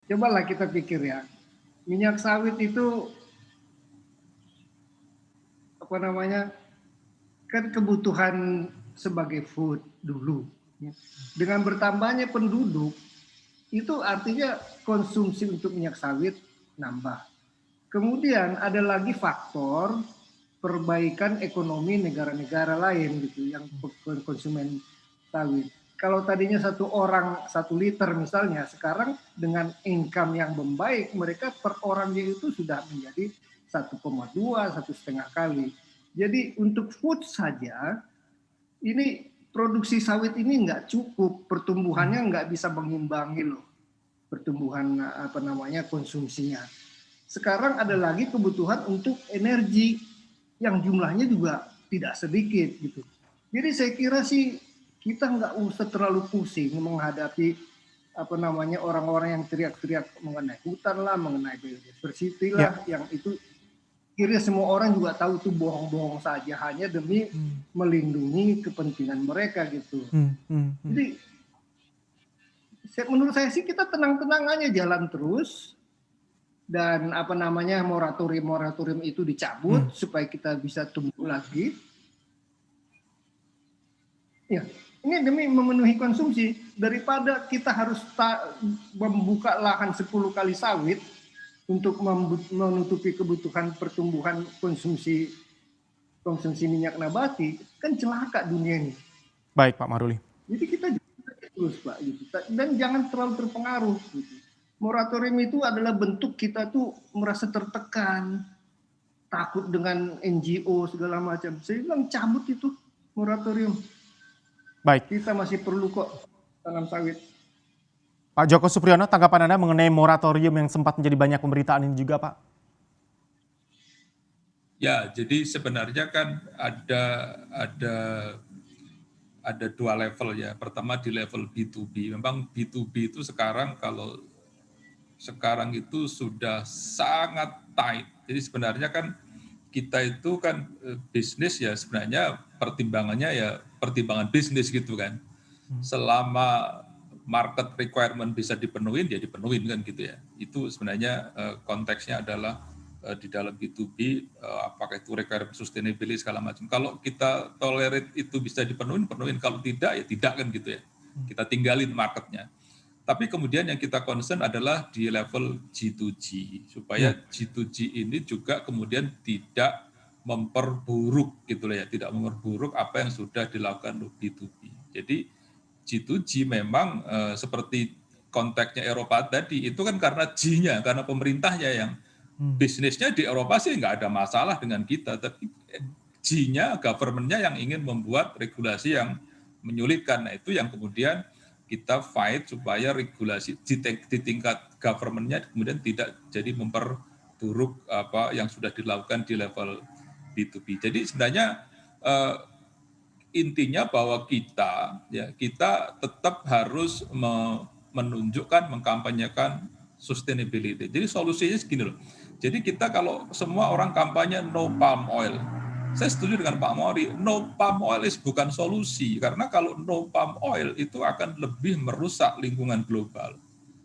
Cobalah kita pikir ya, minyak sawit itu apa namanya, kan kebutuhan sebagai food dulu. Ya. Dengan bertambahnya penduduk, itu artinya konsumsi untuk minyak sawit nambah. Kemudian ada lagi faktor perbaikan ekonomi negara-negara lain gitu yang konsumen sawit. Kalau tadinya satu orang 1 liter misalnya, sekarang dengan income yang membaik mereka per orangnya itu sudah menjadi 1,2, 1,5 kali. Jadi untuk food saja ini produksi sawit ini nggak cukup, pertumbuhannya nggak bisa mengimbangi loh pertumbuhan apa namanya konsumsinya. Sekarang ada lagi kebutuhan untuk energi yang jumlahnya juga tidak sedikit gitu. Jadi saya kira sih kita nggak usah terlalu pusing menghadapi apa namanya orang-orang yang teriak-teriak mengenai hutan lah, mengenai biodiversity Ya. lah, yang itu kira semua orang juga tahu itu bohong-bohong saja hanya demi melindungi kepentingan mereka gitu. Jadi menurut saya sih kita tenang-tenang aja jalan terus dan apa namanya moratorium itu dicabut supaya kita bisa tumbuh lagi. Ya, ini demi memenuhi konsumsi daripada kita harus membuka lahan 10 kali sawit untuk menutupi kebutuhan pertumbuhan konsumsi minyak nabati, kan celaka dunia ini. Baik Pak Maruli. Jadi kita terus Pak gitu. Dan jangan terlalu terpengaruh gitu. Moratorium itu adalah bentuk kita tuh merasa tertekan, takut dengan NGO segala macam. Saya bilang cabut itu moratorium. Baik. Kita masih perlu kok tanam sawit. Pak Joko Supriyono, tanggapan Anda mengenai moratorium yang sempat menjadi banyak pemberitaan ini juga Pak? Ya, jadi sebenarnya kan ada 2 level ya. Pertama di level B2B. Memang B2B itu sekarang itu sudah sangat tight. Jadi sebenarnya kan kita itu kan bisnis ya sebenarnya pertimbangannya ya pertimbangan bisnis gitu kan. Selama market requirement bisa dipenuhin ya dipenuhin kan gitu ya. Itu sebenarnya konteksnya adalah di dalam B2B apakah itu requirement sustainability segala macam. Kalau kita tolerate itu bisa dipenuhin, penuhin. Kalau tidak ya tidak kan gitu ya. Kita tinggalin marketnya. Tapi kemudian yang kita concern adalah di level G2G, supaya G2G ini juga kemudian tidak memperburuk gitu ya, tidak memperburuk apa yang sudah dilakukan B2B. Jadi G2G memang seperti konteksnya Eropa tadi, itu kan karena G-nya, karena pemerintahnya yang bisnisnya di Eropa sih nggak ada masalah dengan kita, tapi G-nya, government-nya yang ingin membuat regulasi yang menyulitkan. Nah itu yang kemudian kita fight supaya regulasi di tingkat government-nya kemudian tidak jadi memperburuk apa yang sudah dilakukan di level B2B. Jadi sebenarnya intinya bahwa kita tetap harus menunjukkan, mengkampanyekan sustainability. Jadi solusinya segini loh. Jadi kita kalau semua orang kampanye no palm oil, saya setuju dengan Pak Mori, no palm oil bukan solusi, karena kalau no palm oil itu akan lebih merusak lingkungan global.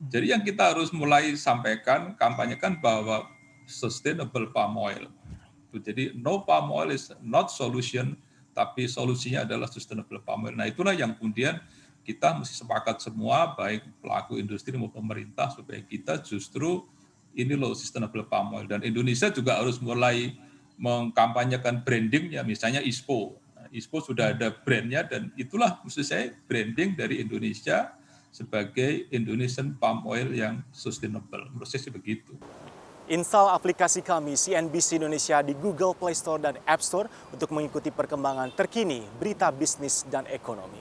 Jadi yang kita harus mulai sampaikan, kampanyekan bahwa sustainable palm oil. Jadi no palm oil is not solution, tapi solusinya adalah sustainable palm oil. Nah itulah yang kemudian kita mesti sepakat semua, baik pelaku industri maupun pemerintah, supaya kita justru ini loh sustainable palm oil. Dan Indonesia juga harus mulai mengkampanyekan brandingnya, misalnya ISPO. ISPO sudah ada brandnya dan itulah maksud saya branding dari Indonesia sebagai Indonesian palm oil yang sustainable. Menurut saya sih begitu. Install aplikasi kami CNBC Indonesia di Google Play Store dan App Store untuk mengikuti perkembangan terkini berita bisnis dan ekonomi.